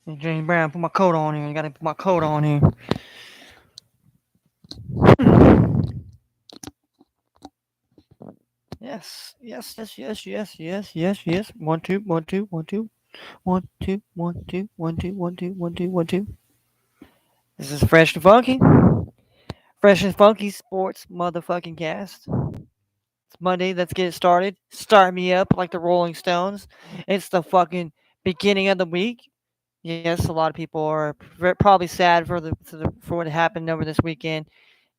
Hey, James Brown, put my coat on here. I gotta put my coat on here. Yes, yes, yes, yes, yes, yes, yes, yes. 1 2 1 2 1 2 1 2 1 2 1 2 1 2 1 2 1 2. This is Fresh and Funky. Fresh and Funky Sports motherfucking cast. It's Monday. Let's get it started. Start me up like the Rolling Stones. It's the fucking beginning of the week. Yes, a lot of people are probably sad for what happened over this weekend.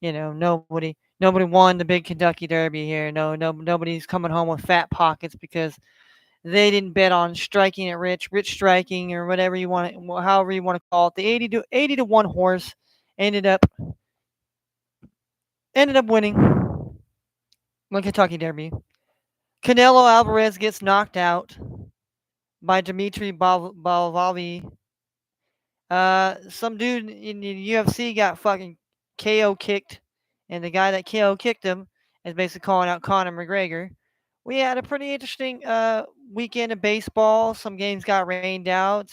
Nobody won the big Kentucky Derby here. Nobody's coming home with fat pockets because they didn't bet on striking it rich striking or whatever you want to, however you want to call it. The 80 to 1 horse ended up ended up winning the Kentucky Derby. Canelo Alvarez gets knocked out by Dimitri Bavlov. Some dude in the UFC got fucking KO kicked, and the guy that KO kicked him is basically calling out Conor McGregor. We had a pretty interesting weekend of baseball. Some games got rained out.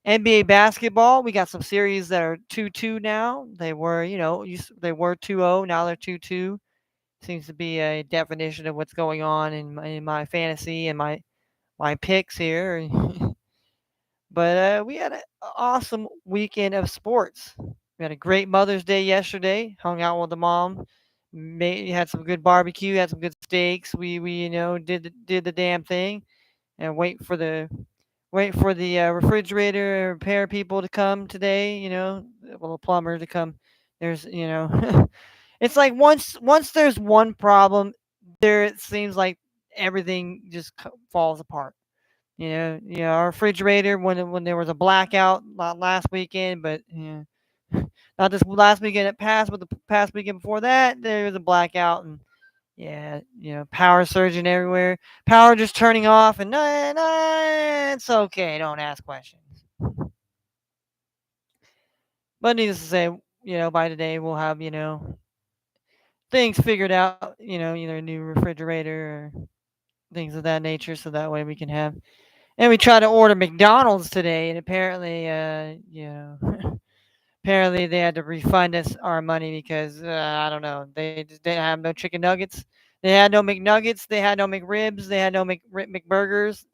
NBA basketball. We got some series that are 2-2 now. They were, they were 2-0. Now they're 2-2. Seems to be a definition of what's going on in my fantasy and my picks here. But we had an awesome weekend of sports. We had a great Mother's Day yesterday. Hung out with the mom. Had some good barbecue. Had some good steaks. We did the damn thing, and wait for the refrigerator repair people to come today. The plumber to come. There's it's like once there's one problem, there it seems like everything just falls apart. Our refrigerator when there was a blackout not last weekend, but not this last weekend it passed, but the past weekend before that there was a blackout and yeah, power surging everywhere, power just turning off, and nah, nah, it's okay, don't ask questions. But needless to say, by today we'll have things figured out, either a new refrigerator or things of that nature, so that way we can have. And we tried to order McDonald's today, and apparently, apparently they had to refund us our money because I don't know, they just didn't have no chicken nuggets, they had no McNuggets, they had no McRibs, they had no McBurgers.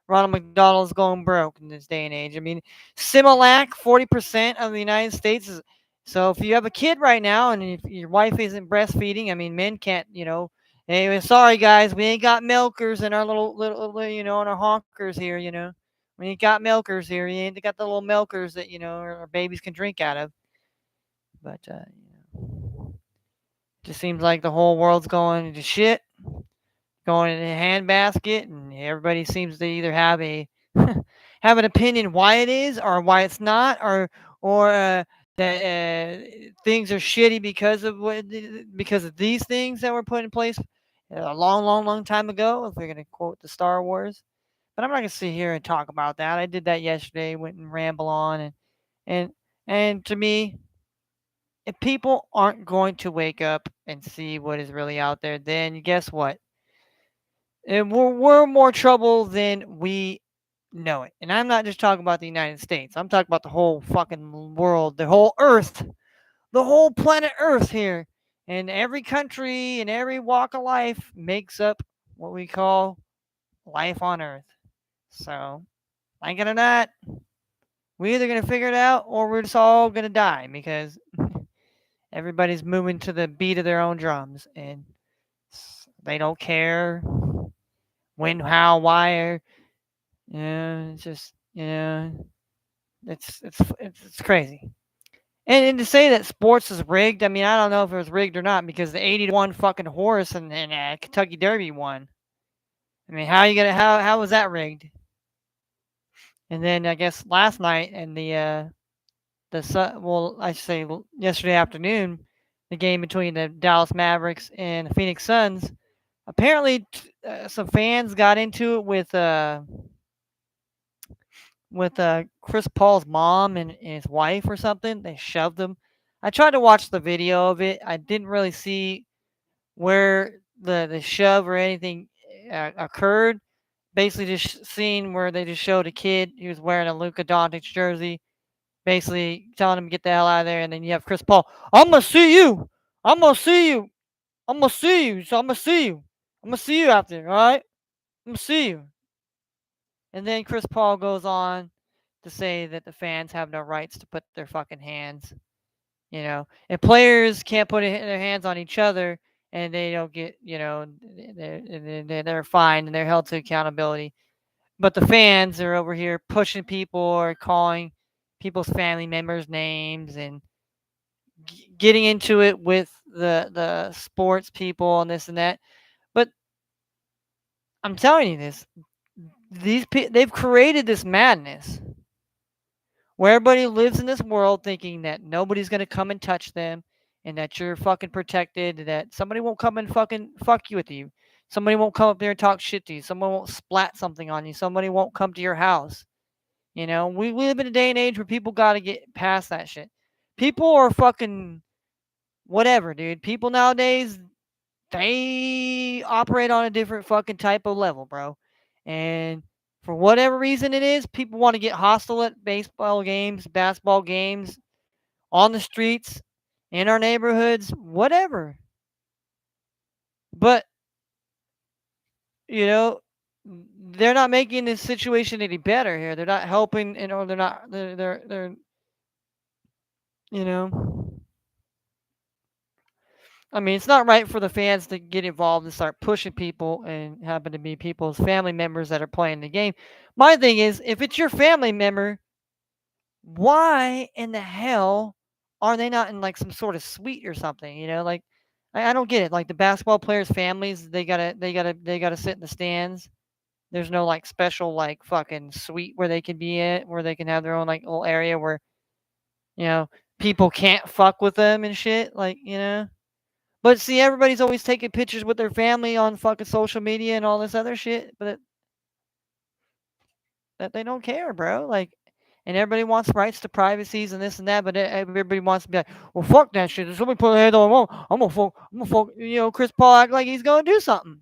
Ronald McDonald's going broke in this day and age. I mean, Similac, 40% of the United States is. So if you have a kid right now and if your wife isn't breastfeeding, I mean, men can't, Hey, sorry guys, we ain't got milkers in our little, in our honkers here, We ain't got milkers here. We ain't got the little milkers that, our babies can drink out of. But, just seems like the whole world's going to shit, going in a handbasket, and everybody seems to either have a have an opinion why it is or why it's not, or that things are shitty because of these things that were put in place a long, long, long time ago. If we're gonna quote the Star Wars, but I'm not gonna sit here and talk about that. I did that yesterday, went and ramble on, and and to me, if people aren't going to wake up and see what is really out there, then guess what? We're more trouble than we know it. And I'm not just talking about the United States. I'm talking about the whole fucking world, the whole Earth, the whole planet Earth here. And every country and every walk of life makes up what we call life on Earth. So, like it or not, we're either going to figure it out or we're just all going to die because everybody's moving to the beat of their own drums and they don't care when, how, why, or it's just it's crazy. And to say that sports is rigged, I mean, I don't know if it was rigged or not because the 80 to 1 fucking horse and Kentucky Derby won. I mean, how was that rigged? And then I guess last night and I should say yesterday afternoon, the game between the Dallas Mavericks and the Phoenix Suns. Apparently, some fans got into it with Chris Paul's mom and his wife or something. They shoved him. I tried to watch the video of it. I didn't really see where the shove or anything occurred, basically just scene where they just showed a kid. He was wearing a Luka Doncic jersey, basically telling him to get the hell out of there. And then you have Chris Paul. I'm gonna see you. I'm gonna see you. I'm gonna see you. So I'm gonna see you. I'm gonna see you out there. All right. I'm gonna see you. And then Chris Paul goes on to say that the fans have no rights to put their fucking hands, and players can't put their hands on each other, and they don't get, they're fined and they're held to accountability. But the fans are over here pushing people or calling people's family members names and getting into it with the sports people and this and that. But I'm telling you this, they've created this madness where everybody lives in this world thinking that nobody's gonna come and touch them, and that you're fucking protected, that somebody won't come and fucking fuck you with you. Somebody won't come up there and talk shit to you. Someone won't splat something on you. Somebody won't come to your house. We live in a day and age where people gotta get past that shit. People are fucking whatever, dude. People nowadays, they operate on a different fucking type of level, bro. And for whatever reason it is, people want to get hostile at baseball games, basketball games, on the streets, in our neighborhoods, whatever. But, you know, they're not making this situation any better here. They're not helping, they're not, you know, I mean, it's not right for the fans to get involved and start pushing people and happen to be people's family members that are playing the game. My thing is, if it's your family member, why in the hell are they not in like some sort of suite or something? Like I don't get it. Like the basketball players' families, they gotta sit in the stands. There's no like special like fucking suite where they can be in, where they can have their own like little area where you know people can't fuck with them and shit. But see, everybody's always taking pictures with their family on fucking social media and all this other shit, but that they don't care, bro. Like, and everybody wants rights to privacies and this and that, but everybody wants to be like, well, fuck that shit. If somebody put their hand on the wall, I'm gonna fuck. Chris Paul act like he's gonna do something.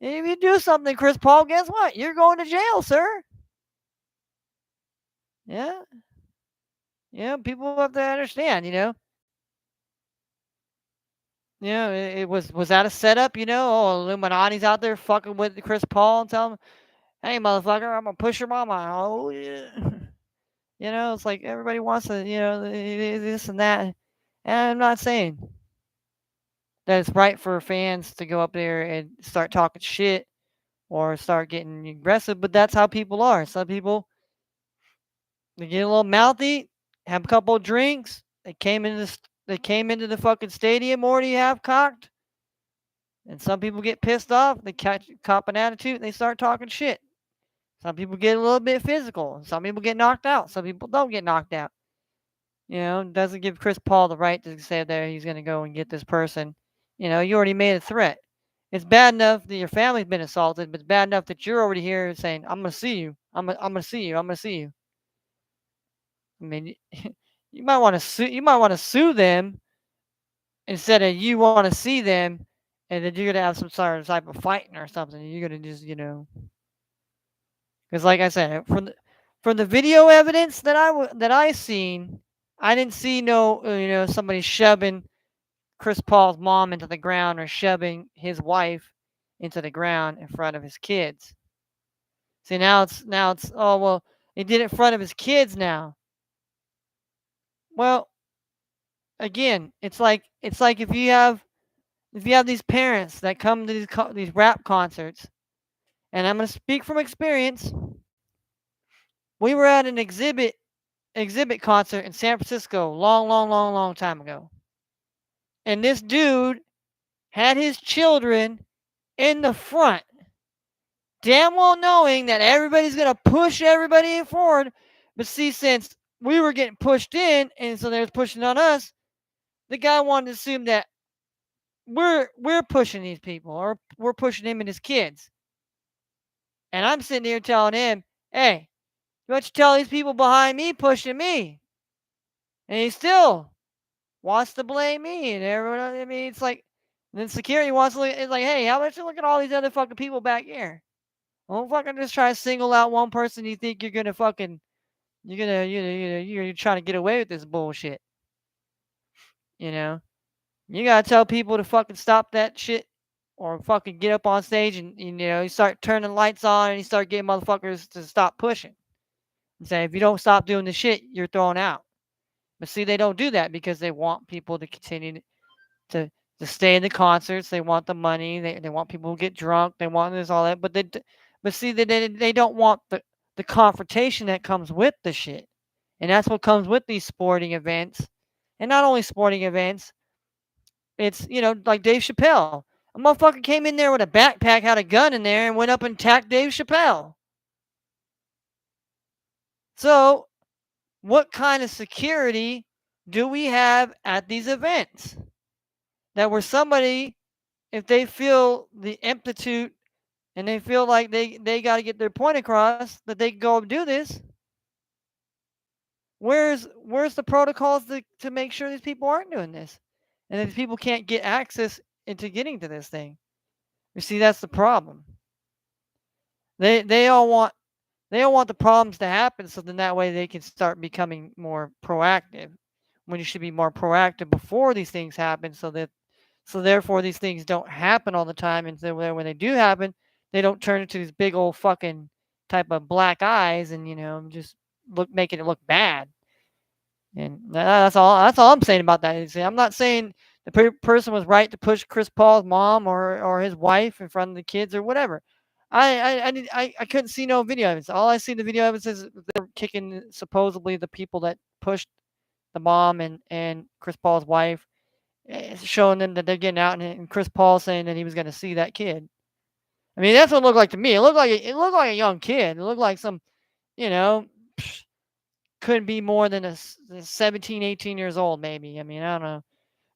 And if you do something, Chris Paul, guess what? You're going to jail, sir. Yeah, yeah. People have to understand. It was that a setup? Oh, Illuminati's out there fucking with Chris Paul and tell him, hey, motherfucker, I'm gonna push your mama. Oh yeah. It's like everybody wants to, this and that. And I'm not saying that it's right for fans to go up there and start talking shit or start getting aggressive, but that's how people are. Some people, they get a little mouthy, have a couple of drinks. They came into the fucking stadium already half cocked, and some people get pissed off. They cop an attitude. And they start talking shit. Some people get a little bit physical. Some people get knocked out. Some people don't get knocked out. Doesn't give Chris Paul the right to say that he's going to go and get this person. You already made a threat. It's bad enough that your family's been assaulted, but it's bad enough that you're already here saying, I'm going to see you. I'm going to see you. I'm going to see you. I mean, you might want to sue. You might want to sue them instead of you want to see them, and then you're gonna have some sort of type of fighting or something. You're gonna just, because like I said, from the video evidence that I seen, I didn't see no, somebody shoving Chris Paul's mom into the ground or shoving his wife into the ground in front of his kids. See, now it's oh well, he did it in front of his kids now. Well, again, it's like if you have these parents that come to these rap concerts, and I'm gonna speak from experience. We were at an exhibit concert in San Francisco long, long, long, long time ago, and this dude had his children in the front, damn well knowing that everybody's gonna push everybody forward. But see, since we were getting pushed in, and so they was pushing on us, the guy wanted to assume that we're pushing these people, or we're pushing him and his kids. And I'm sitting here telling him, hey, you want to tell these people behind me pushing me? And he still wants to blame me. And everyone, I mean, it's like, then security wants to look, it's like, hey, how about you look at all these other fucking people back here? Don't fucking just try to single out one person you think you're trying to get away with this bullshit. You know? You gotta tell people to fucking stop that shit or fucking get up on stage and you start turning lights on and you start getting motherfuckers to stop pushing. And say if you don't stop doing the shit, you're thrown out. But see, they don't do that because they want people to continue to to stay in the concerts. They want the money. They want people to get drunk. They want this all that. But see they don't want the confrontation that comes with the shit. And that's what comes with these sporting events. And not only sporting events, it's like Dave Chappelle. A motherfucker came in there with a backpack, had a gun in there, and went up and attacked Dave Chappelle. So, what kind of security do we have at these events? That where somebody, if they feel the amplitude and they feel like they got to get their point across, that they can go and do this. Where's the protocols to make sure these people aren't doing this, and that these people can't get access into getting to this thing? You see, that's the problem. They all want the problems to happen, so then that way they can start becoming more proactive. When you should be more proactive before these things happen, so therefore these things don't happen all the time, and so when they do happen, they don't turn into these big old fucking type of black eyes and just making it look bad. And that's all I'm saying about that. See, I'm not saying the person was right to push Chris Paul's mom or his wife in front of the kids or whatever. I couldn't see no video evidence. All I see the video evidence is they're kicking supposedly the people that pushed the mom and Chris Paul's wife, showing them that they're getting out, and Chris Paul saying that he was going to see that kid. I mean, that's what it looked like to me. It looked like a young kid. It looked like some, you know, couldn't be more than 17, 18 years old, maybe. I mean, I don't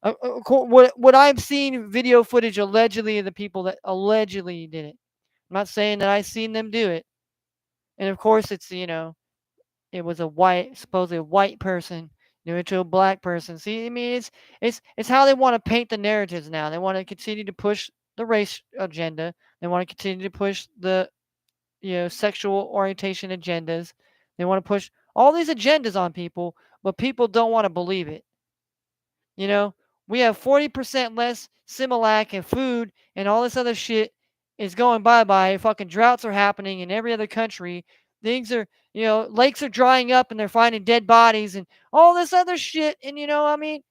know. What I've seen video footage allegedly of the people that allegedly did it. I'm not saying that I've seen them do it. And of course, it was a supposedly a white person doing it to a black person. See, I mean, it's how they want to paint the narratives now. They want to continue to push the race agenda. They want to continue to push the sexual orientation agendas. They want to push all these agendas on people, but people don't want to believe it. You know, we have 40% less Similac and food and all this other shit is going bye-bye. Fucking droughts are happening in every other country. Things are, lakes are drying up and they're finding dead bodies and all this other shit. And, I mean,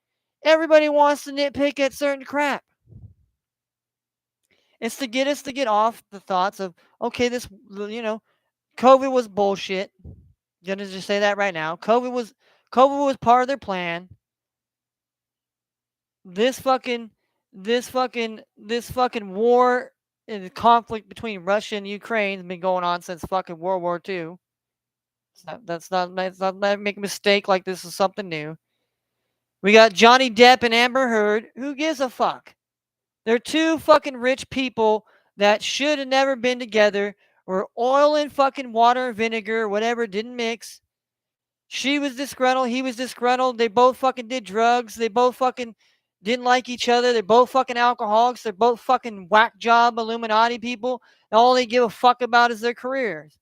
everybody wants to nitpick at certain crap. It's to get us to get off the thoughts of, okay, COVID was bullshit. Gonna just say that right now. COVID was part of their plan. This fucking this fucking war and the conflict between Russia and Ukraine has been going on since fucking World War II. Let's not make a mistake like this is something new. We got Johnny Depp and Amber Heard. Who gives a fuck? They're two fucking rich people that should have never been together. Or oil and fucking water and vinegar, whatever, didn't mix. She was disgruntled. He was disgruntled. They both fucking did drugs. They both fucking didn't like each other. They're both fucking alcoholics. They're both fucking whack job Illuminati people. And all they give a fuck about is their careers.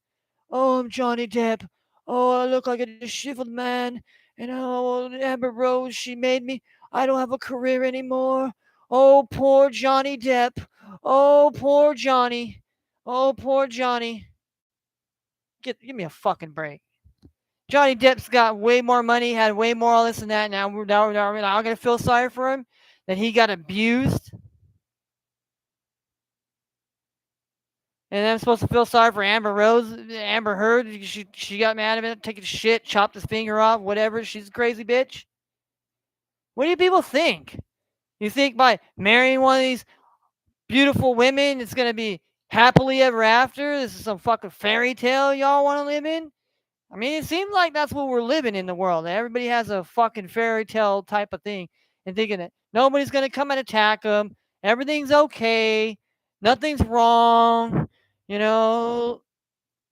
Oh, I'm Johnny Depp. Oh, I look like a disheveled man. And oh, Amber Rose, she made me. I don't have a career anymore. Oh, poor Johnny Depp. Oh, poor Johnny. Oh, poor Johnny. Give me a fucking break. Johnny Depp's got way more money, had way more all this and that. Now we're not gonna feel sorry for him that he got abused, and I'm supposed to feel sorry for Amber Heard. She got mad at him, taking shit, chopped his finger off, whatever. She's a crazy bitch. What do you people think? You think by marrying one of these beautiful women, it's gonna be happily ever after? This is some fucking fairy tale y'all want to live in? I mean, it seems like that's what we're living in the world. Everybody has a fucking fairy tale type of thing and thinking that nobody's going to come and attack them. Everything's okay. Nothing's wrong. You know,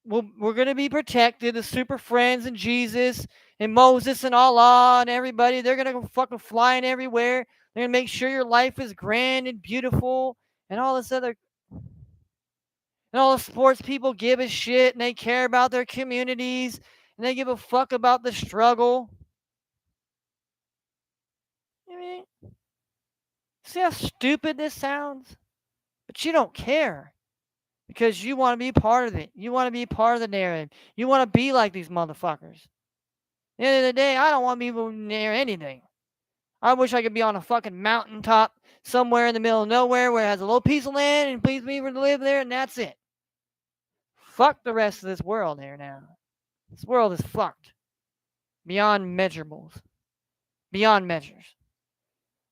we're going to be protected. The super friends and Jesus and Moses and Allah and everybody, they're going to go fucking flying everywhere. They're going to make sure your life is grand and beautiful and all this other. And all the sports people give a shit and they care about their communities and they give a fuck about the struggle. I mean, see how stupid this sounds? But you don't care because you want to be part of it. You want to be part of the narrative. You want to be like these motherfuckers. At the end of the day, I don't want to be near anything. I wish I could be on a fucking mountaintop somewhere in the middle of nowhere where it has a little piece of land and please me to live there and that's it. Fuck the rest of this world here now. This world is fucked. Beyond measurables. Beyond measures.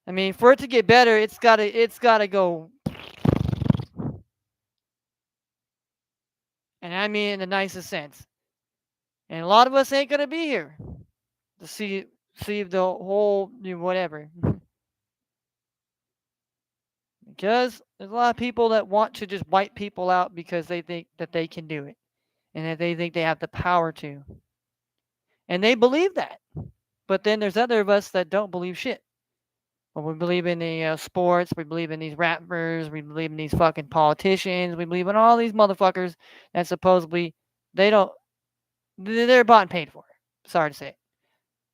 I mean, for it to get better, it's gotta go. And I mean in the nicest sense. And a lot of us ain't gonna be here to see the whole whatever. Because there's a lot of people that want to just wipe people out because they think that they can do it. And that they think they have the power to. And they believe that. But then there's other of us that don't believe shit. Well, we believe in the sports. We believe in these rappers. We believe in these fucking politicians. We believe in all these motherfuckers that supposedly they don't. They're bought and paid for. Sorry to say it.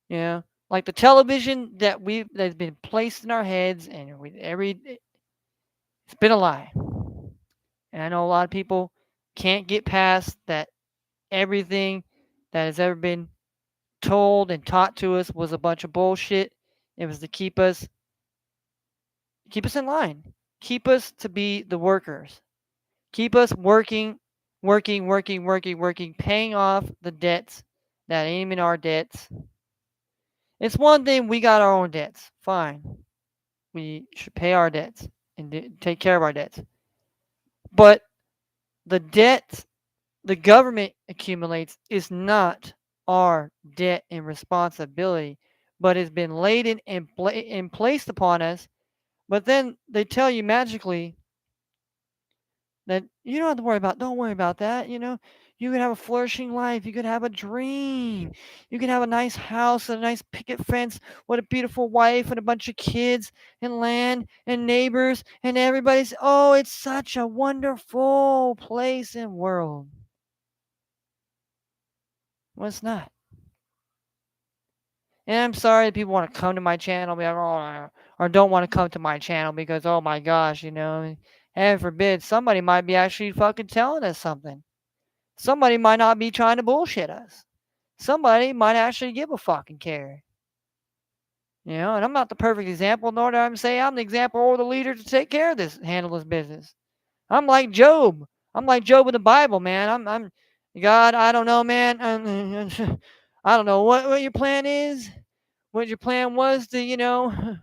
You know, like the television that's been placed in our heads, and it's been a lie. And I know a lot of people can't get past that. Everything that has ever been told and taught to us was a bunch of bullshit. It was to keep us in line, keep us to be the workers, keep us working, working, working, working, working, paying off the debts that ain't even our debts. It's one thing we got our own debts, fine. We should pay our debts and take care of our debts. But the debt the government accumulates is not our debt and responsibility, but has been laden and placed upon us. But then they tell you magically that you don't have to worry about. Don't worry about that. You can have a flourishing life. You can have a dream. You can have a nice house and a nice picket fence with a beautiful wife and a bunch of kids and land and neighbors and everybody's. Oh, it's such a wonderful place and world. Well, it's not. And I'm sorry that people want to come to my channel, be like, oh, or don't want to come to my channel because, oh my gosh, heaven forbid, somebody might be actually fucking telling us something. Somebody might not be trying to bullshit us. Somebody might actually give a fucking care. And I'm not the perfect example, nor do I say I'm the example or the leader to take care of this, handle this business. I'm like Job. I'm like Job in the Bible, man. I'm God. I don't know, man. I don't know what your plan is. What your plan was to,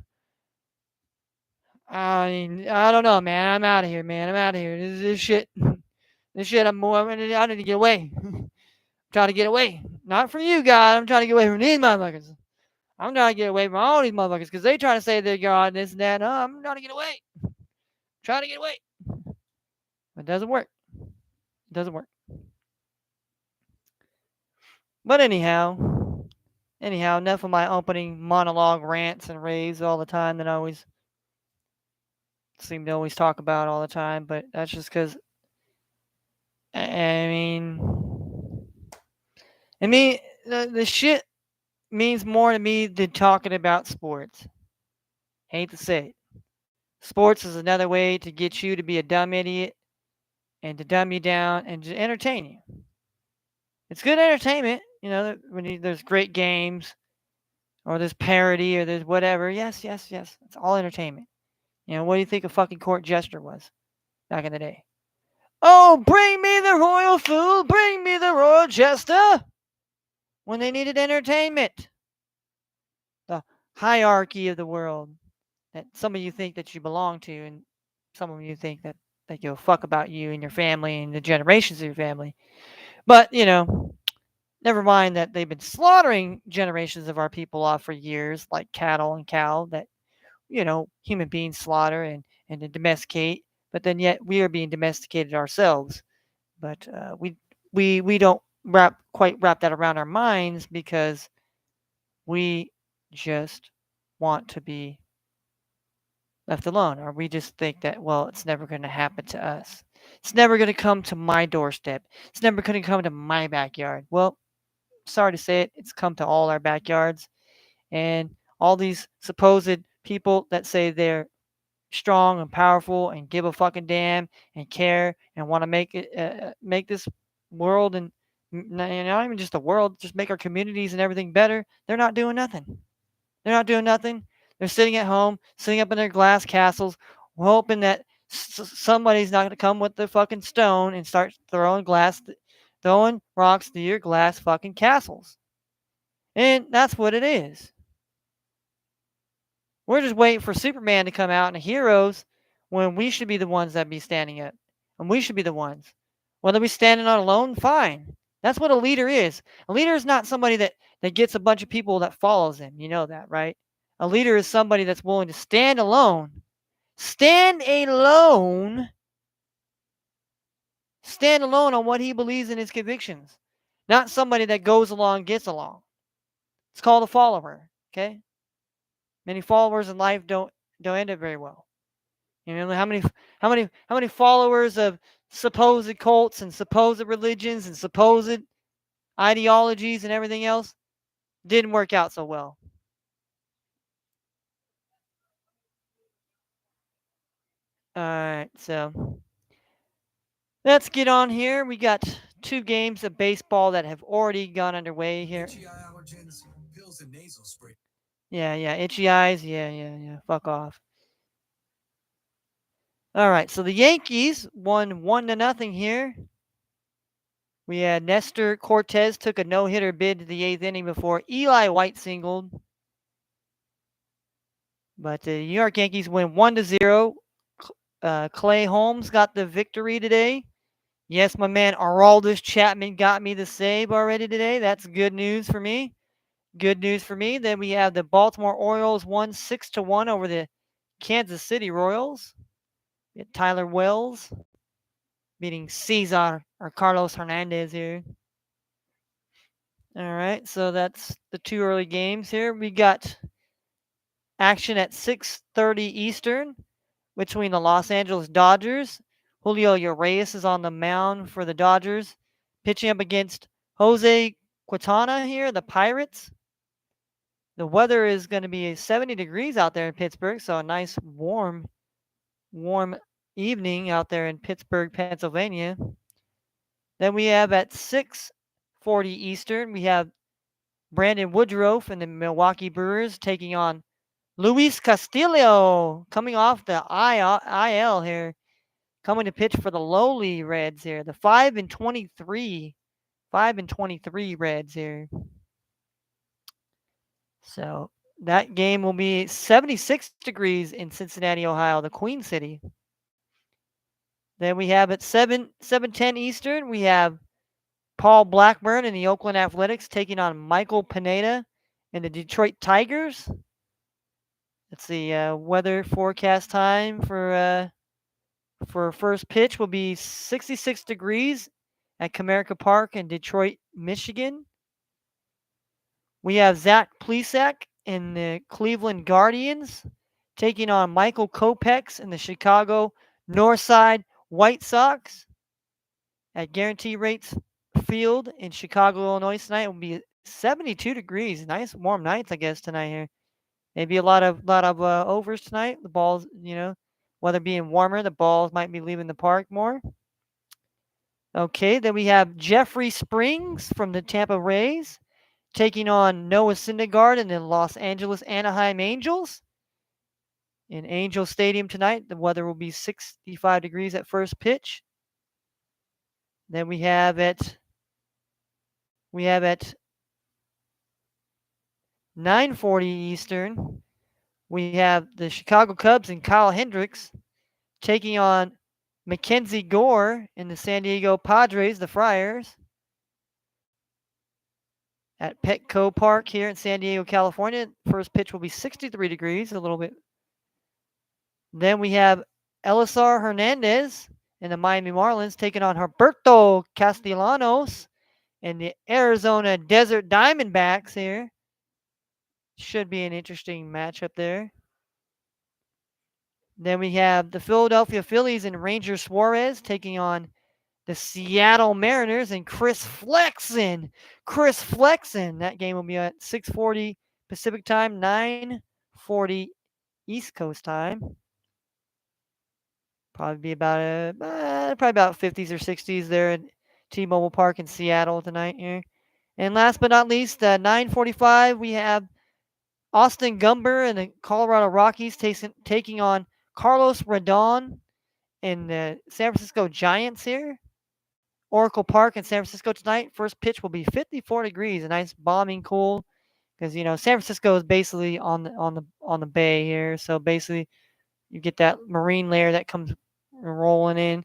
I mean, I don't know, man. I'm out of here, man. I'm out of here. This shit, I need to get away. I'm trying to get away. Not from you, God. I'm trying to get away from these motherfuckers. I'm trying to get away from all these motherfuckers because they trying to say they're God and this and that. No, I'm trying to get away. Trying to get away. It doesn't work. It doesn't work. But anyhow, enough of my opening monologue rants and raves all the time that I always seem to always talk about all the time. But that's just because, I mean, the shit means more to me than talking about sports. Hate to say it. Sports is another way to get you to be a dumb idiot and to dumb you down and to entertain you. It's good entertainment, when there's great games or there's parody or there's whatever. Yes, yes, yes. It's all entertainment. What do you think a fucking court jester was back in the day? Oh, bring me the royal fool, bring me the royal jester. When they needed entertainment. The hierarchy of the world that some of you think that you belong to, and some of you think that they give a fuck about you and your family and the generations of your family. But, never mind that they've been slaughtering generations of our people off for years, like cattle and cow that, human beings slaughter and domesticate. But then yet we are being domesticated ourselves. But we don't quite wrap that around our minds because we just want to be left alone, or we just think that, well, it's never going to happen to us. It's never going to come to my doorstep. It's never going to come to my backyard. Well, sorry to say it, it's come to all our backyards. And all these supposed people that say they're strong and powerful and give a fucking damn and care and want to make this world and not even just the world, just make our communities and everything better. They're not doing nothing. They're not doing nothing. They're sitting at home, sitting up in their glass castles, hoping that somebody's not going to come with the fucking stone and start throwing rocks to your glass fucking castles. And that's what it is. We're just waiting for Superman to come out and the heroes when we should be the ones that be standing up. And we should be the ones. Whether we standing on alone, fine. That's what a leader is. A leader is not somebody that gets a bunch of people that follows him. You know that, right? A leader is somebody that's willing to stand alone. Stand alone. Stand alone on what he believes in his convictions. Not somebody that goes along, gets along. It's called a follower. Okay? Many followers in life don't end up very well. You know how many followers of supposed cults and supposed religions and supposed ideologies and everything else didn't work out so well. All right, so let's get on here. We got 2 games of baseball that have already gone underway here. Yeah, itchy eyes. Yeah. Fuck off. All right, so the Yankees won 1-0 here. We had Nestor Cortez took a no-hitter bid to the 8th inning before Eli White singled. But the New York Yankees win 1-0. Clay Holmes got the victory today. Yes, my man Aroldis Chapman got me the save already today. That's good news for me. Good news for me. Then we have the Baltimore Orioles won 6-1 over the Kansas City Royals. We had Tyler Wells beating Cesar or Carlos Hernandez here. All right, so that's the 2 early games here. We got action at 6:30 Eastern between the Los Angeles Dodgers. Julio Urias is on the mound for the Dodgers, pitching up against Jose Quintana here, the Pirates. The weather is going to be 70 degrees out there in Pittsburgh, so a nice warm evening out there in Pittsburgh, Pennsylvania. Then we have at 6:40 Eastern, we have Brandon Woodruff and the Milwaukee Brewers taking on Luis Castillo, coming off the IL here, coming to pitch for the lowly Reds here, the 5-23 Reds here. So that game will be 76 degrees in Cincinnati, Ohio, the Queen City. Then we have at 7:10 Eastern, we have Paul Blackburn and the Oakland Athletics taking on Michael Pineda and the Detroit Tigers. That's the weather forecast time for first pitch will be 66 degrees at Comerica Park in Detroit, Michigan. We have Zach Plesac and the Cleveland Guardians taking on Michael Kopech and the Chicago Northside White Sox at Guarantee Rates Field in Chicago, Illinois tonight. It will be 72 degrees. Nice warm nights, I guess, tonight here. Maybe a lot of overs tonight. The balls, weather being warmer, the balls might be leaving the park more. Okay, then we have Jeffrey Springs from the Tampa Rays taking on Noah Syndergaard and the Los Angeles Anaheim Angels. In Angel Stadium tonight, the weather will be 65 degrees at first pitch. Then we have at 9:40 Eastern, we have the Chicago Cubs and Kyle Hendricks taking on Mackenzie Gore and the San Diego Padres, the Friars, at Petco Park here in San Diego, California. First pitch will be 63 degrees, a little bit. Then we have Elisar Hernandez and the Miami Marlins taking on Humberto Castellanos and the Arizona Desert Diamondbacks here. Should be an interesting matchup there. Then we have the Philadelphia Phillies and Ranger Suarez taking on the Seattle Mariners and Chris Flexen. Chris Flexen. That game will be at 6:40 Pacific time, 9:40 East Coast time. Probably be probably about 50s or 60s there at T-Mobile Park in Seattle tonight here. And last but not least, 9:45 we have Austin Gumber and the Colorado Rockies taking on Carlos Rodon and the San Francisco Giants here. Oracle Park in San Francisco tonight. First pitch will be 54 degrees, a nice bombing cool, because San Francisco is basically on the bay here. So basically, you get that marine layer that comes rolling in.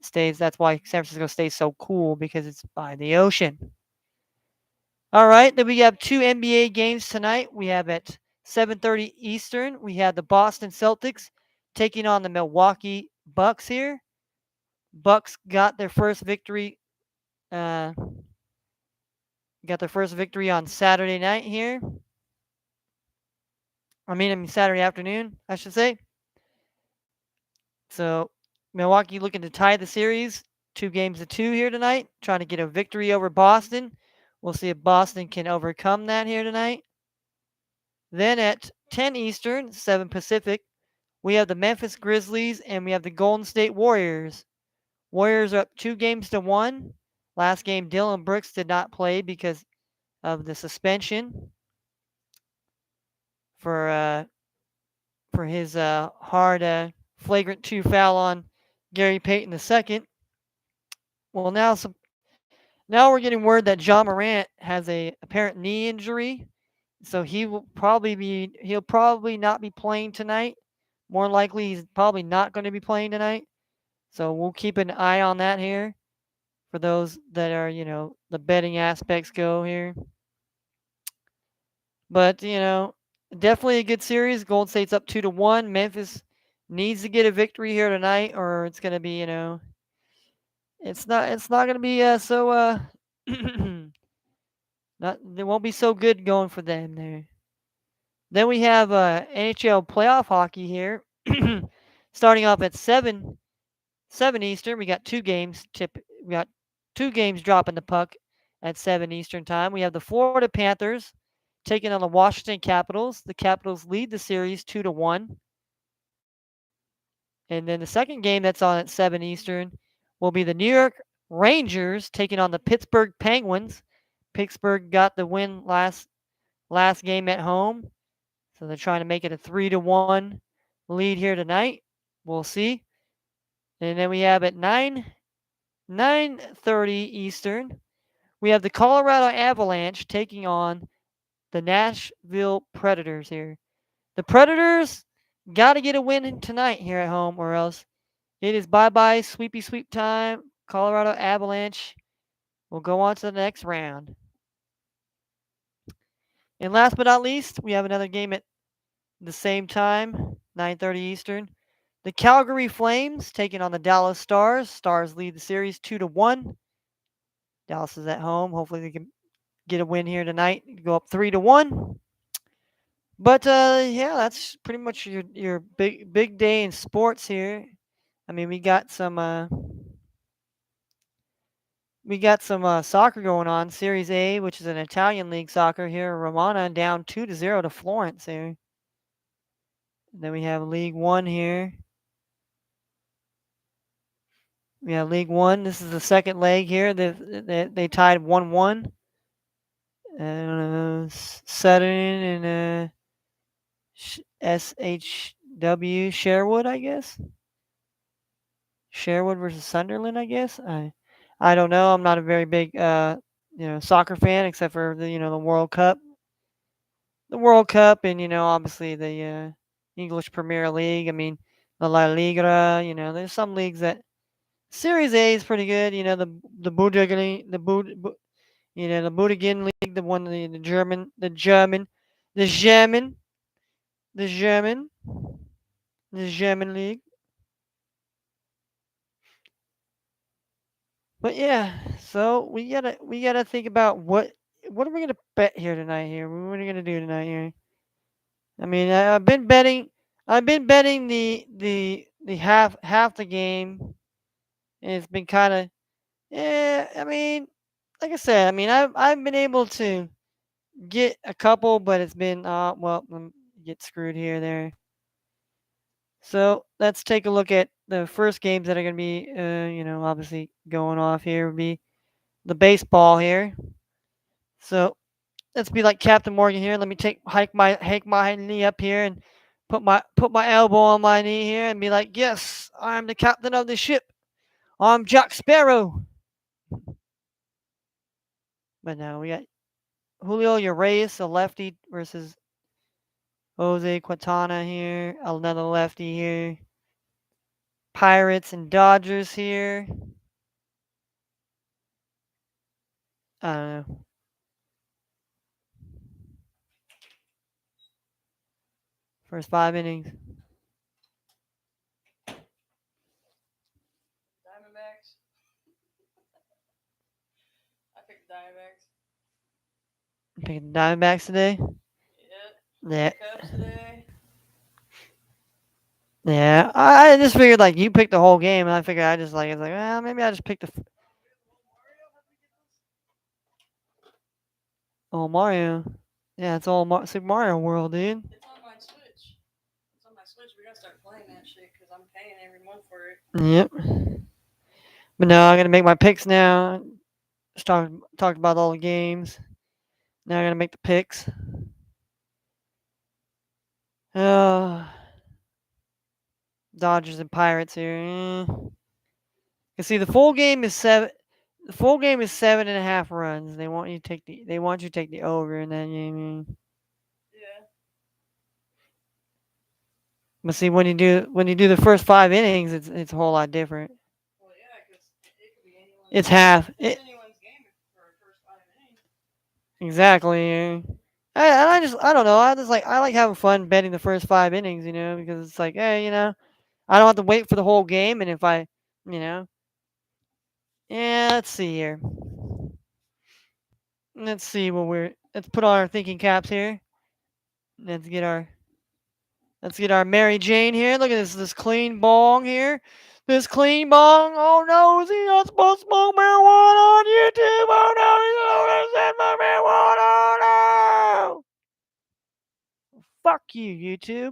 Stays. That's why San Francisco stays so cool, because it's by the ocean. All right, then we have two NBA games tonight. We have at 7:30 Eastern. We have the Boston Celtics taking on the Milwaukee Bucks here. Bucks got their first victory. Uh, got their first victory on Saturday night here. I mean Saturday afternoon, I should say. So Milwaukee looking to tie the series, 2-2 here tonight, trying to get a victory over Boston. We'll see if Boston can overcome that here tonight. Then at 10 Eastern, 7 Pacific, we have the Memphis Grizzlies and we have the Golden State Warriors. Warriors are up 2-1. Last game, Dylan Brooks did not play because of the suspension for his hard flagrant 2 foul on Gary Payton II. Well, now we're getting word that John Morant has a apparent knee injury, so he'll probably not be playing tonight. More likely, he's probably not going to be playing tonight. So we'll keep an eye on that here for those that are, the betting aspects go here. But, definitely a good series. Golden State's up 2-1. Memphis needs to get a victory here tonight, or it's going to be, it's not going to be not it won't be so good going for them there. Then we have NHL playoff hockey here. Starting off at 7 Eastern. We got 2 games dropping the puck at 7 Eastern time. We have the Florida Panthers taking on the Washington Capitals. The Capitals lead the series 2-1. And then the second game that's on at 7 Eastern will be the New York Rangers taking on the Pittsburgh Penguins. Pittsburgh got the win last game at home, so they're trying to make it a 3-1 lead here tonight. We'll see. And then we have at 9:30 Eastern, we have the Colorado Avalanche taking on the Nashville Predators here. The Predators got to get a win tonight here at home, or else it is bye-bye sweepy sweep time. Colorado Avalanche will go on to the next round. And last but not least, we have another game at the same time, 9:30 Eastern. The Calgary Flames taking on the Dallas Stars. Stars lead the series 2-1. Dallas is at home. Hopefully they can get a win here tonight. Go up 3-1. But yeah, that's pretty much your big day in sports here. I mean, we got some soccer going on. Series A, which is an Italian league soccer here. Romana down 2-0 to Florence here. And then we have League One here. We have League One. This is the second leg here. They tied 1-1. Sutton and SHW Sherwood, I guess. Sherwood versus Sunderland, I guess. I don't know. I'm not a very big soccer fan, except for the World Cup. The World Cup, and obviously the English Premier League. I mean, the La Liga. There's some leagues that Series A is pretty good. The Bundesliga, the Bundesliga league, the one the German league. But yeah, so we gotta think about what are we gonna bet here tonight? Here, what are we gonna do tonight? Here, I mean, I've been betting. I've been betting the half the game, and it's been kind of yeah. I mean, like I said, I mean I've been able to get a couple, but it's been well, get screwed here there. So let's take a look at the first games that are going to be, obviously going off here. Would be the baseball here. So let's be like Captain Morgan here. Let me hike my knee up here and put my elbow on my knee here and be like, yes, I'm the captain of the ship. I'm Jack Sparrow. But now we got Julio Urias, a lefty, versus Jose Quintana here, another lefty here. Pirates and Dodgers here. I don't know. First 5 innings. Diamondbacks. I picked Diamondbacks. Picking the Diamondbacks today. Yeah. Yeah. Cubs today. Yeah. I just figured like you picked the whole game, and I figured I just like it's like well maybe I just picked the oh Mario. Yeah, it's all Super Mario World, dude. It's on my Switch. It's on my Switch. We gotta start playing that shit because I'm paying every month for it. Yep. But no, I'm gonna make my picks now. Just talked about all the games. Now I'm gonna make the picks. Uh, Dodgers and Pirates here. You see, the full game is seven. The full game is 7.5 runs. They want you to take the. They want you to take the over in that game. Yeah. But see, when you do the first 5 innings, it's a whole lot different. Well, yeah, because it could be anyone's. It's half. It's anyone's game for our first 5 innings. Exactly. I don't know. I like having fun betting the first 5 innings, because it's like, hey, I don't have to wait for the whole game, and if I, you know, yeah, let's see here. Let's put on our thinking caps here. Let's get our let's get our Mary Jane here. Look at this clean bong here. This clean bong. Oh no, is he not supposed to smoke marijuana on YouTube? Oh no, he's not supposed to smoke marijuana. Oh no. Fuck you, YouTube.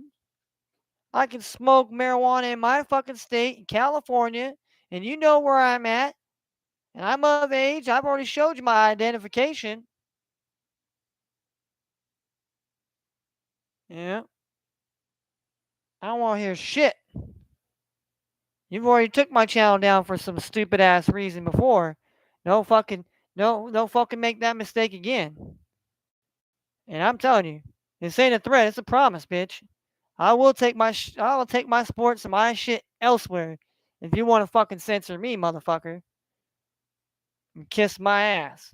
I can smoke marijuana in my fucking state in California, and you know where I'm at, and I'm of age. I've already showed you my identification. Yeah. I don't want to hear shit. You've already took my channel down for some stupid ass reason before. No fucking no fucking make that mistake again. And I'm telling you, this ain't a threat. It's a promise, bitch. I will take my sports and my shit elsewhere if you want to fucking censor me, motherfucker. And kiss my ass.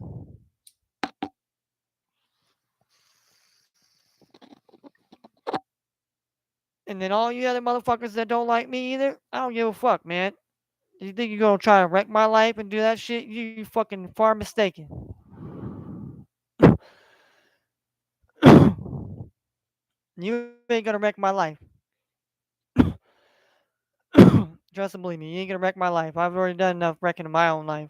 And then all you other motherfuckers that don't like me either, I don't give a fuck, man. You think you're gonna try to wreck my life and do that shit? You fucking far mistaken. You ain't gonna wreck my life. Trust and believe me, you ain't gonna wreck my life. I've already done enough wrecking my own life.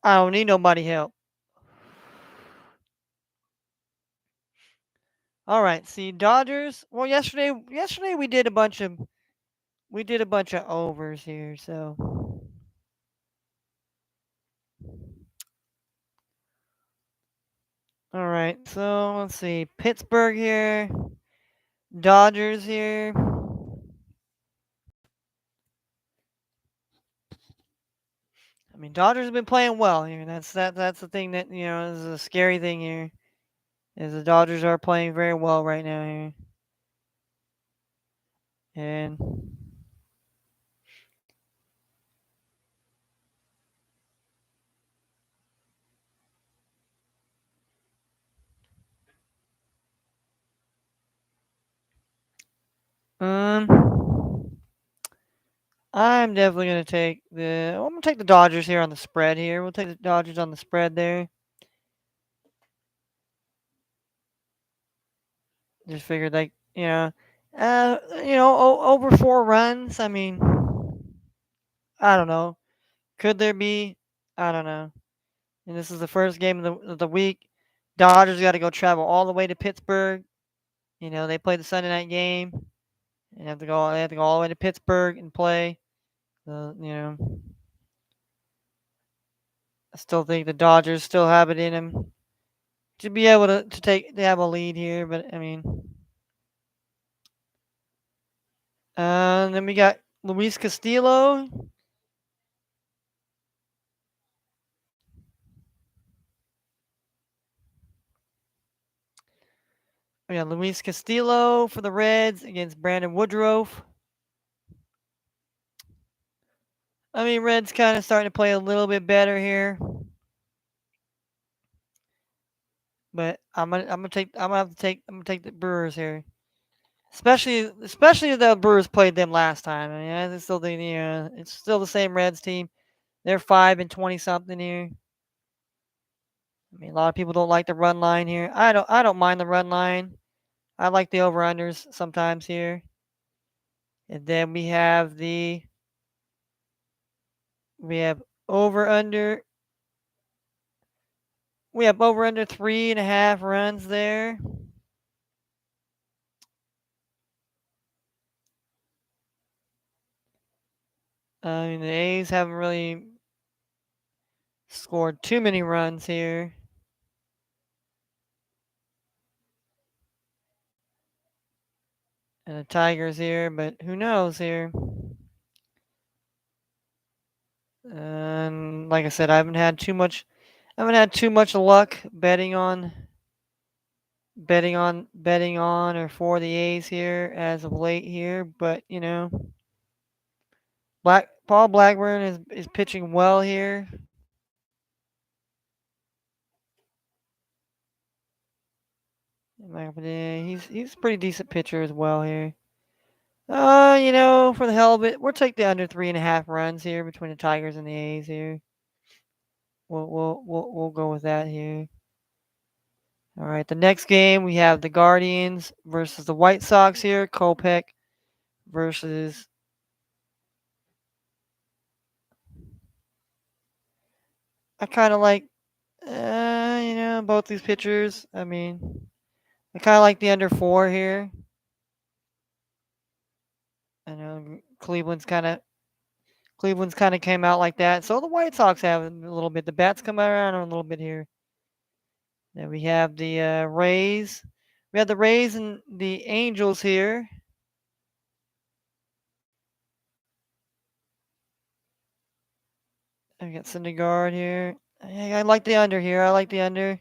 I don't need nobody help. All right, see Dodgers. Well, yesterday we did a bunch of overs here. So, all right. So let's see Pittsburgh here, Dodgers here. I mean, Dodgers have been playing well here. That's the thing that is a scary thing here. Is the Dodgers are playing very well right now here, and I'm definitely I'm gonna take the Dodgers here on the spread here. We'll take the Dodgers on the spread there. Just figured like over 4 runs. I mean, I don't know. Could there be? I don't know. And this is the first game of the week. Dodgers got to go travel all the way to Pittsburgh. They play the Sunday night game. And have to go. They have to go all the way to Pittsburgh and play. I still think the Dodgers still have it in them to be able to have a lead here. But I mean, and then we got Luis Castillo. We got Luis Castillo for the Reds against Brandon Woodruff. I mean, Reds kind of starting to play a little bit better here, but I'm gonna take the Brewers here, especially if the Brewers played them last time. I mean, I still think it's still the same Reds team. They're 5-20 something here. I mean, a lot of people don't like the run line here. I don't mind the run line. I like the over unders sometimes here. And then we have over under we have over under 3.5 runs there. I mean, the A's haven't really scored too many runs here. And the Tigers here, but who knows here? And like I said, I haven't had too much luck betting on or for the A's here as of late here, but Paul Blackburn is pitching well here. He's a pretty decent pitcher as well here. For the hell of it, we'll take the under 3.5 runs here between the Tigers and the A's here. We'll go with that here. All right, the next game we have the Guardians versus the White Sox here. Kopech versus. I kind of like, both these pitchers. I mean, I kind of like the under 4 here. I know Cleveland's kind of came out like that. So the White Sox have a little bit. The bats come around a little bit here. Then we have the Rays. We have the Rays and the Angels here. I got Syndergaard here. I like the under here. I like the under.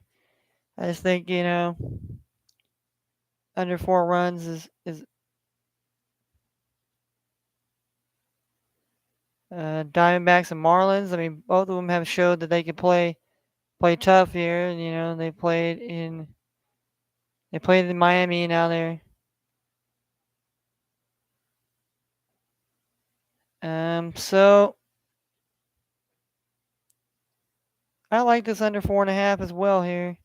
I just think under 4 runs is Diamondbacks and Marlins. I mean, both of them have showed that they can play tough here. And, they played in Miami. Now they're so I like this under 4.5 as well here.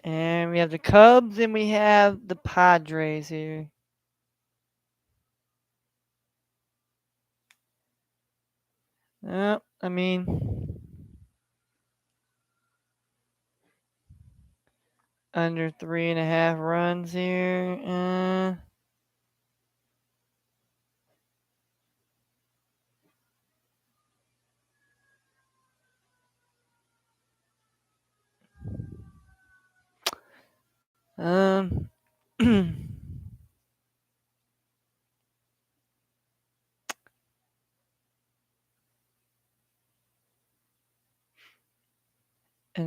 And we have the Cubs and we have the Padres here. I mean, under 3.5 runs here. And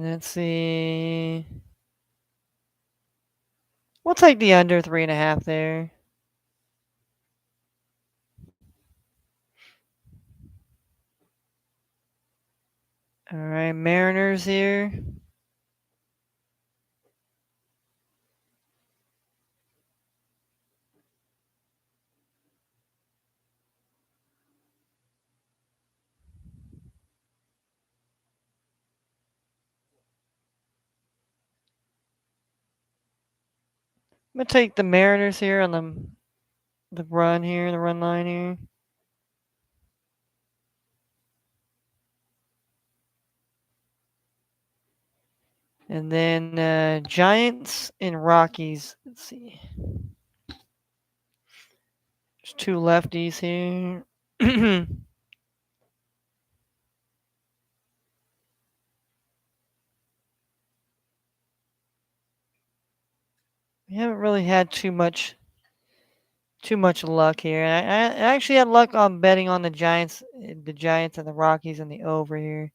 let's see. We'll take the under 3.5 there. All right, Mariners here. I'm gonna take the Mariners here on the run here, the run line here. And then Giants and Rockies. Let's see. There's two lefties here. We haven't really had too much luck here. I actually had luck on betting on the Giants and the Rockies and the over here.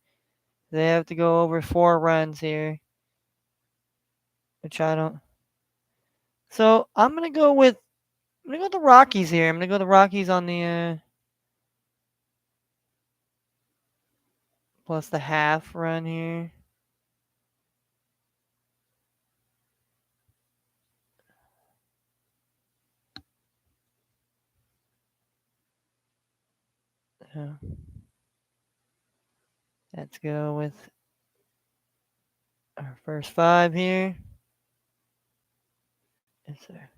They have to go over 4 runs here, which I don't. So I'm gonna go with the Rockies here. I'm gonna go with the Rockies on the plus the half run here. So let's go with our first 5 here. It's our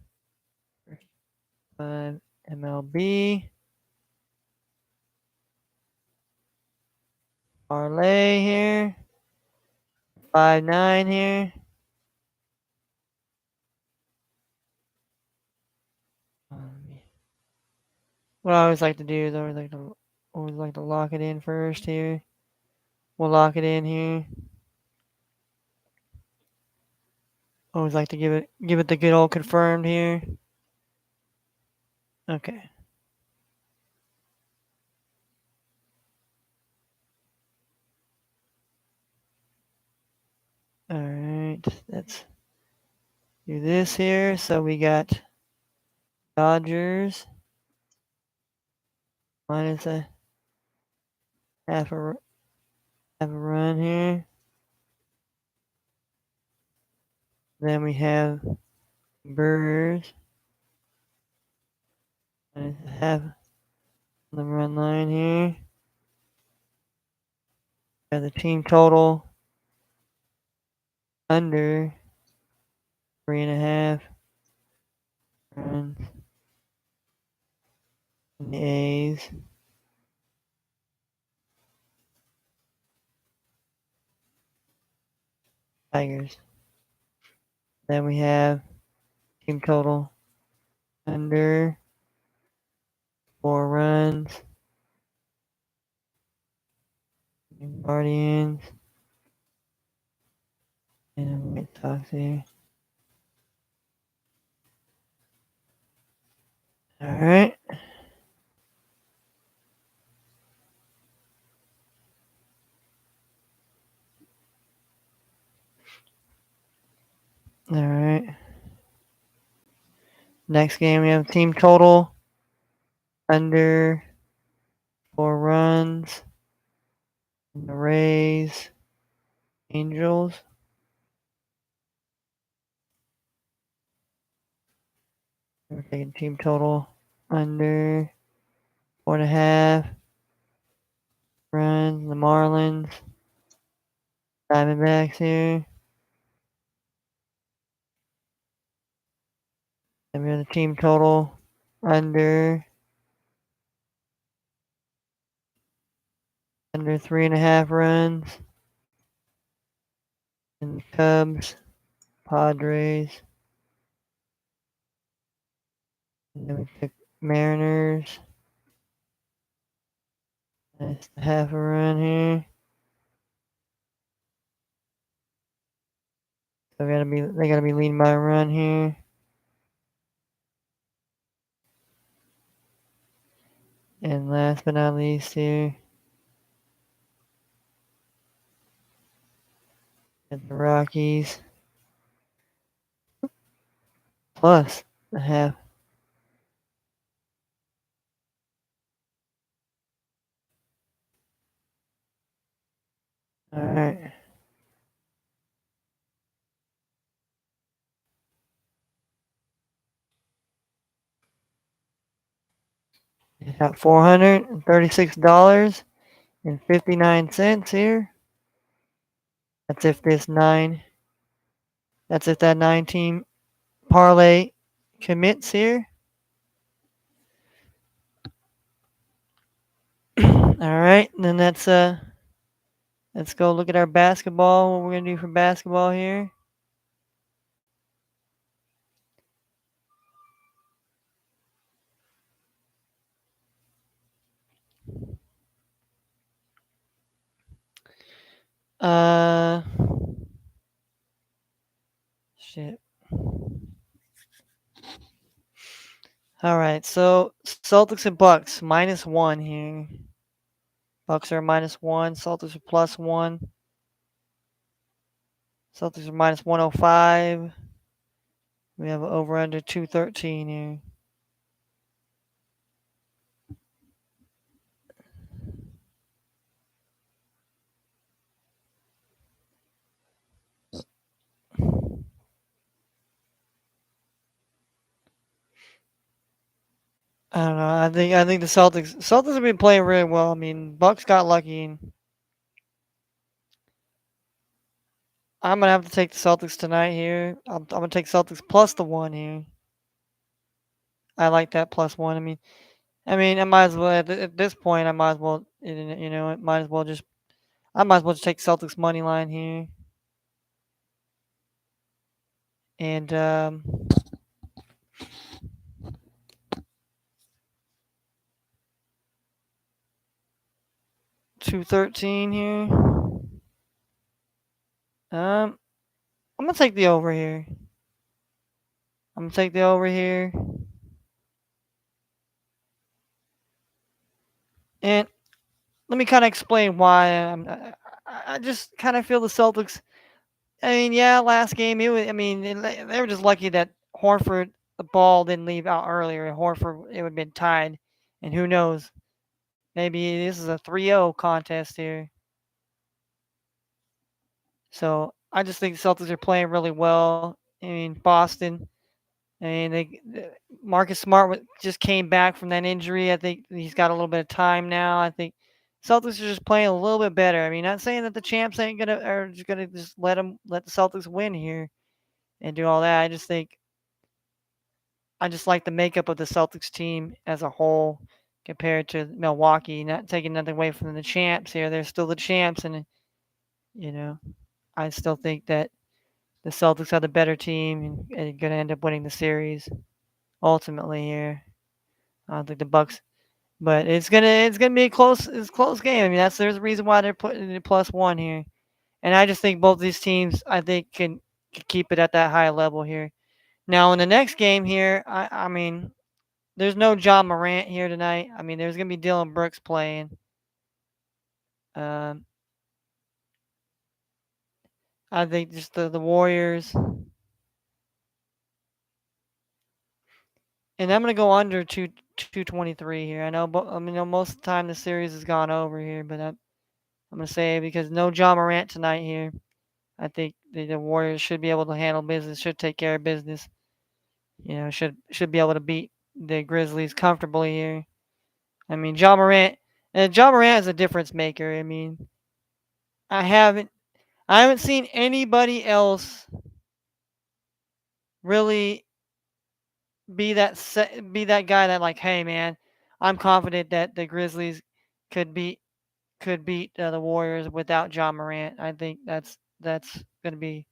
first 5 MLB parlay here. 5-9 here. What I always like to do is always like to lock it in first here. We'll lock it in here. Always like to give it the good old confirmed here. Okay. All right. Let's do this here. So we got Dodgers minus a half a half a run here. Then we have Brewers minus a half on the run line here. Got the team total under 3.5 runs in the A's. Tigers. Then we have team total under 4 runs. Guardians. And White Sox here. Alright. Alright. Next game we have team total under 4 runs. The Rays. Angels. We're taking team total under 4.5 runs. The Marlins. Diamondbacks here. And we have the team total under 3.5 runs. And the Cubs, Padres. And then we took Mariners. That's half a run here. So they gotta be leading by a run here. And last but not least here, at the Rockies plus the half. All right. Got $436.59 here. That's if this nine. That's if that 9 team parlay commits here. All right, and then let's go look at our basketball. What we're gonna do for basketball here. Uh, shit. All right, so Celtics and Bucks -1 here. Bucks are -1. Celtics are +1. Celtics are -105. We have over under 213 here. I don't know. I think the Celtics have been playing really well. I mean, Bucks got lucky. And I'm gonna have to take the Celtics tonight here. I'm gonna take Celtics plus the one here. I like that +1. I might as well at this point. I might as well, it might as well just. I might as well just take Celtics money line here. And 213 here. Um, I'm gonna take the over here. I'm gonna take the over here. And let me kind of explain why. I just kind of feel the Celtics. I mean, yeah, last game it was. I mean, they were just lucky that Horford the ball didn't leave out earlier. Horford it would have been tied, and who knows? Maybe this is a 3-0 contest here. So I just think the Celtics are playing really well. I mean, Boston. I mean, Marcus Smart just came back from that injury. I think he's got a little bit of time now. I think Celtics are just playing a little bit better. I mean, not saying that the champs ain't gonna are just gonna just let the Celtics win here and do all that. I just like the makeup of the Celtics team as a whole compared to Milwaukee. Not taking nothing away from the champs here. They're still the champs, and you know, I still think that the Celtics are the better team and going to end up winning the series ultimately here. I don't think the Bucks, but it's gonna be a close game. I mean there's a reason why they're putting it +1 here, and I just think both these teams I think can keep it at that high level here. Now in the next game here, I mean there's no John Morant here tonight. I mean there's gonna be Dylan Brooks playing. Um, I think just the Warriors, and I'm gonna go under 223 here. Most of the time the series has gone over here, but I'm gonna say because no John Morant tonight here. I think the Warriors should be able to handle business, should take care of business. Should be able to beat the Grizzlies comfortably here. I mean, John Morant is a difference maker. I mean, I haven't I haven't seen anybody else really be that guy that like, hey man, I'm confident that the Grizzlies could beat the Warriors without John Morant. I think that's gonna be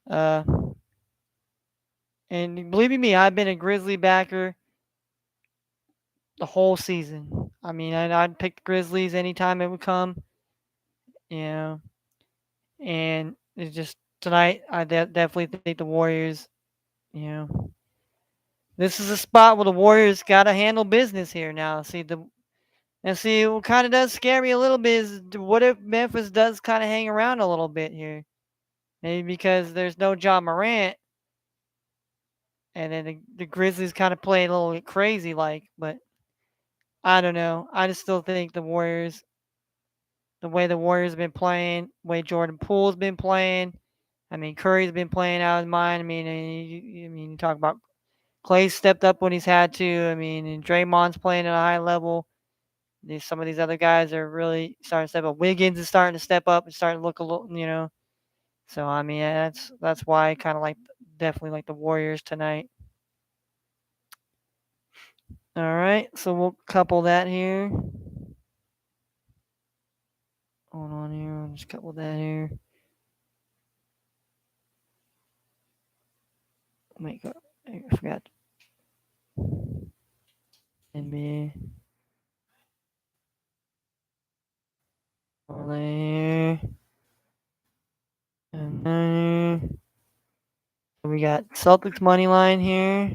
uh and believe me, I've been a Grizzly backer the whole season. I mean, I'd pick the Grizzlies anytime it would come, you know. And it's just tonight, I definitely think the Warriors, you know, this is a spot where the Warriors got to handle business here now. See what kind of does scare me a little bit is what if Memphis does kind of hang around a little bit here? Maybe because there's no John Morant, and then the Grizzlies kind of play a little bit crazy like, but I don't know. I just still think the way the Warriors have been playing, the way Jordan Poole's been playing. I mean, Curry's been playing out of his mind. I mean, you talk about Clay stepped up when he's had to. I mean, and Draymond's playing at a high level. Some of these other guys are really starting to step up. Wiggins is starting to step up and starting to look a little. So I mean, that's why I kind of like definitely like the Warriors tonight. All right, so we'll couple that here. Hold on here. I'll just couple that here. Make up. I forgot. NBA. All there. And then so we got Celtics money line here.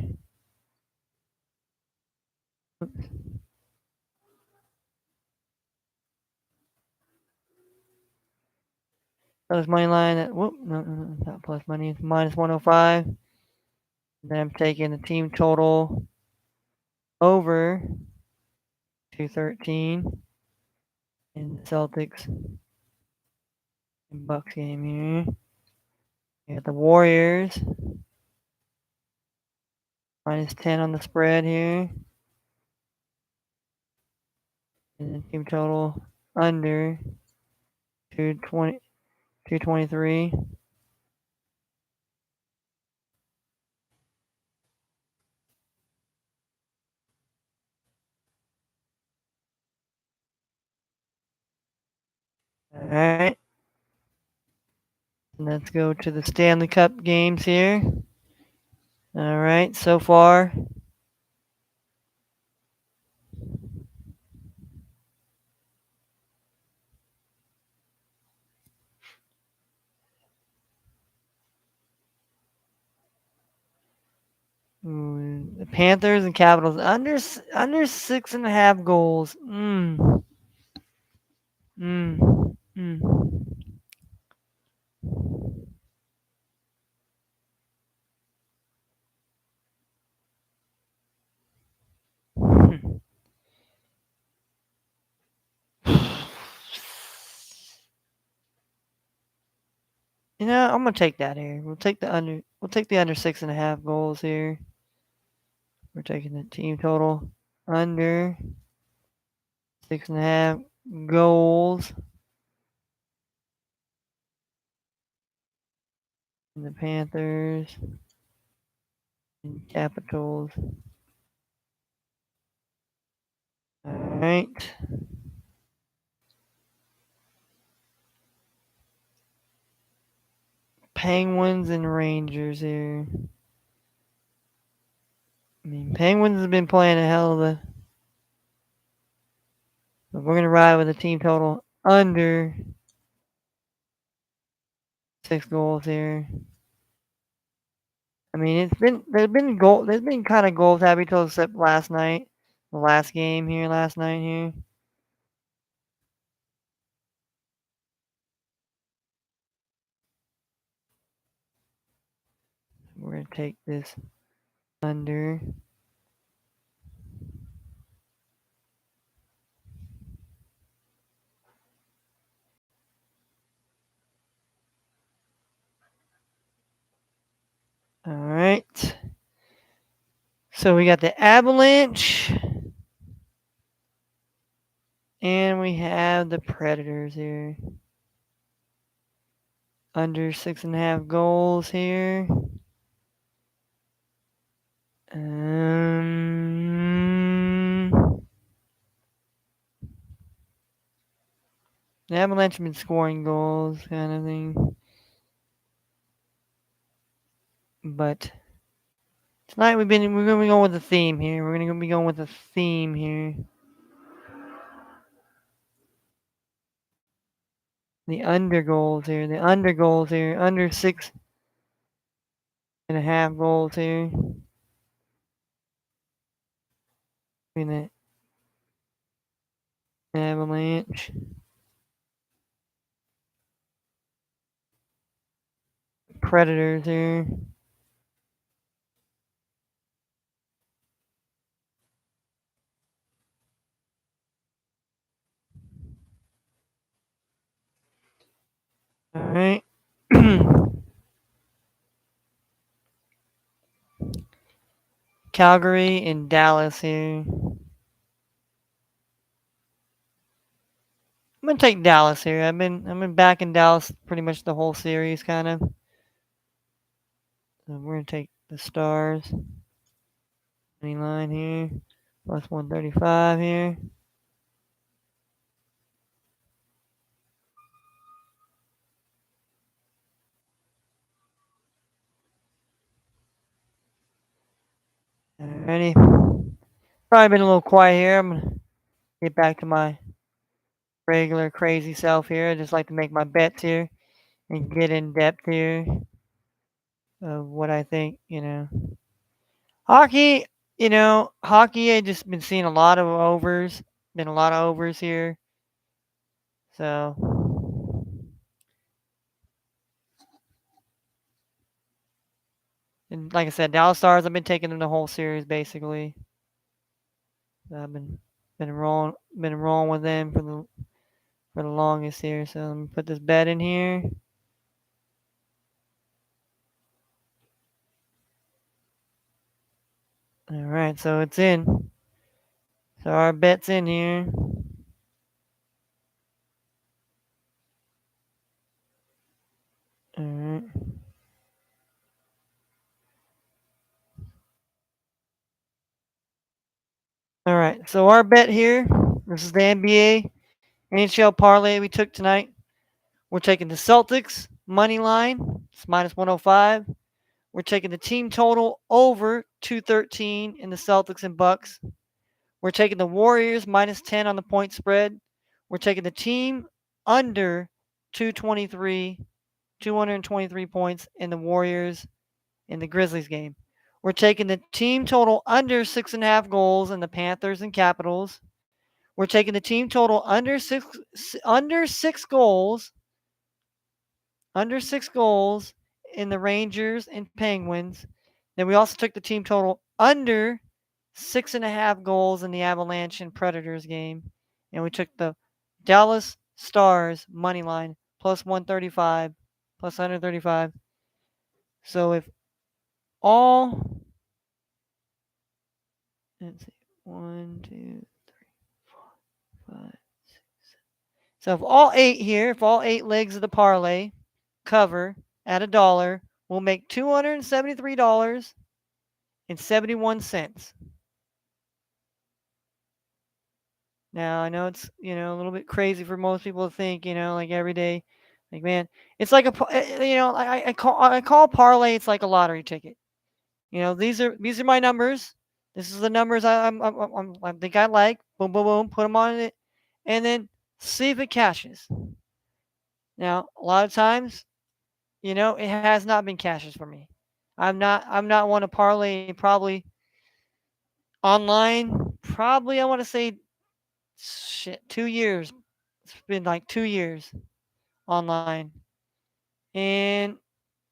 Celtics money line at whoop, no, not plus money. It's minus 105. Then I'm taking the team total over 213 in the Celtics and Bucks game here. We got the Warriors minus 10 on the spread here. And then team total under 220, 223. All right. Let's go to the Stanley Cup games here. All right. So far, the Panthers and Capitals under 6.5 goals. Mm, mm. You know, I'm gonna take that here. We'll take the under. We'll take the under 6.5 goals here. We're taking the team total under 6.5 goals in the Panthers and Capitals. All right. Penguins and Rangers here. I mean, Penguins have been playing a hell of a. But we're gonna ride with a team total under 6 goals here. I mean, there's been kind of goals happy till except last night, the last game here last night here. We're gonna take this under. All right. So we got the Avalanche, and we have the Predators here. Under 6.5 goals here. Um, the Avalanche have been scoring goals, kind of thing. But tonight we're gonna be going with a theme here. We're gonna be going with a theme here. The under goals here. The under goals here. Under 6.5 goals here. In the Avalanche. Predators here. All right. Calgary and Dallas here. I'm gonna take Dallas here. I've been back in Dallas pretty much the whole series, kind of. So we're gonna take the stars money line here, plus 135 here. Alrighty. Probably been a little quiet here. I'm gonna get back to my regular crazy self here. I just like to make my bets here and get in depth here of what I think, Hockey, hockey, I just been seeing a lot of overs. Been a lot of overs here. So, and like I said, Dallas Stars, I've been taking them the whole series basically. I've been rolling with them for the longest here. So let me put this bet in here. All right, so it's in. So our bet's in here. All right. All right. So our bet here. This is the NBA NHL parlay we took tonight. We're taking the Celtics money line. It's minus 105. We're taking the team total over 213 in the Celtics and Bucks. We're taking the Warriors minus 10 on the point spread. We're taking the team under 223, 223 points in the Warriors in the Grizzlies game. We're taking the team total under 6.5 goals in the Panthers and Capitals. We're taking the team total under six goals in the Rangers and Penguins. Then we also took the team total under 6.5 goals in the Avalanche and Predators game. And we took the Dallas Stars money line plus 135, plus 135. So if all, let's see, 1, 2, 5. So if all eight legs of the parlay cover at $1, we'll make $273.71. Now I know it's a little bit crazy for most people to think like every day, like man, it's like I call parlay it's like a lottery ticket. These are my numbers. This is the numbers I think I like. Boom, boom, boom. Put them on it, and then see if it cashes. Now a lot of times, it has not been cashes for me. I'm not one to parlay probably online. Probably I want to say shit 2 years. It's been like 2 years online. And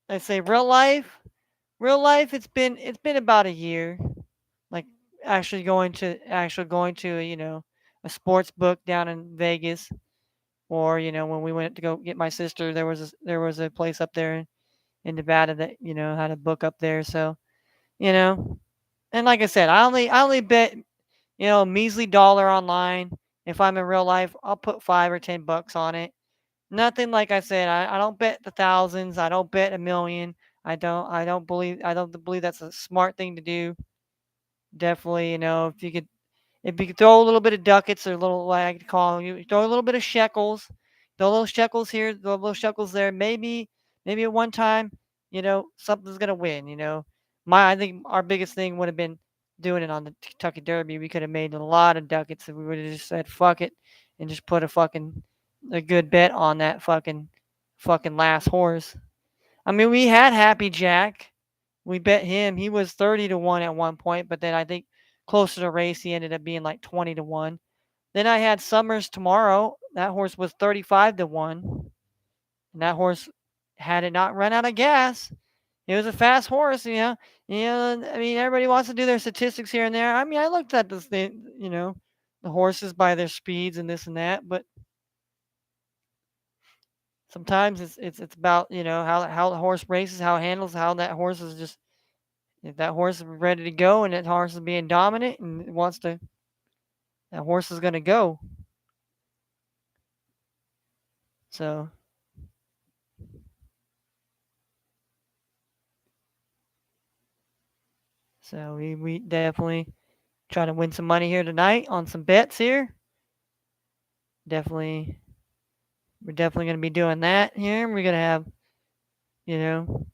I say real life it's been about a year. Like actually going to a sports book down in Vegas, or when we went to go get my sister, there was a place up there in Nevada that had a book up there. So you know, and like I said, I only bet a measly dollar online. If I'm in real life, I'll put $5 or $10 on it. Nothing like I said. I don't bet the thousands. I don't bet a million. I don't believe that's a smart thing to do. Definitely, if you could throw a little bit of ducats or a little, like I could call them, you throw a little bit of shekels, throw a little shekels here, throw a little shekels there. Maybe at one time, something's gonna win. I think our biggest thing would have been doing it on the Kentucky Derby. We could have made a lot of ducats if we would have just said fuck it and just put a good bet on that fucking last horse. I mean, we had Happy Jack. We bet him. He was 30 to 1 at one point, but then I think closer to the race, he ended up being like 20 to 1. Then I had Summers Tomorrow. That horse was 35 to 1, and that horse had it not run out of gas. It was a fast horse, I mean, everybody wants to do their statistics here and there. I mean, I looked at this thing, the horses by their speeds and this and that, but sometimes it's about how the horse races, how it handles, how that horse is just if that horse is ready to go and that horse is being dominant and wants to, that horse is gonna go. So So we definitely try to win some money here tonight on some bets here. Definitely, we're definitely going to be doing that here. We're going to have, you know,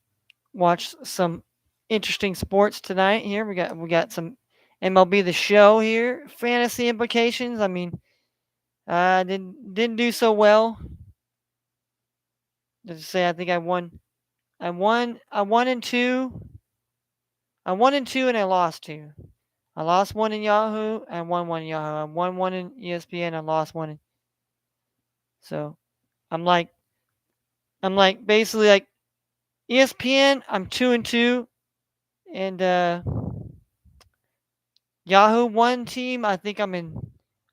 watch some interesting sports tonight here. We got some MLB the Show here, fantasy implications. I mean, didn't do so well. Just to say, I think I won in two. I won in two and I lost two. I lost one in Yahoo and won one in Yahoo. I won one in ESPN and lost one. So I'm like basically like ESPN. I'm 2-2, and Yahoo one team. I think I'm in.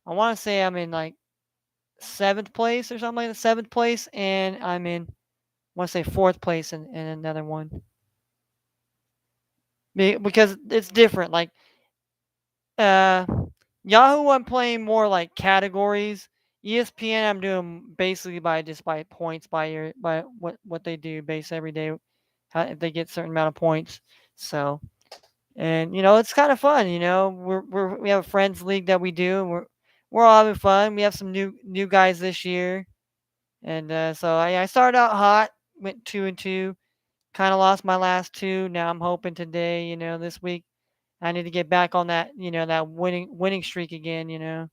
I want to say I'm in like seventh place or something like that. Seventh place, and I'm in. I want to say fourth place in another one because it's different. Like uh, Yahoo, I'm playing more like categories. ESPN, I'm doing basically by points by what they do base every day. How, if they get a certain amount of points. So and it's kind of fun. We have a friends league that we do. And we're all having fun. We have some new guys this year, and so I started out hot, went 2-2, kind of lost my last two. Now I'm hoping today, this week I need to get back on that, that winning streak again.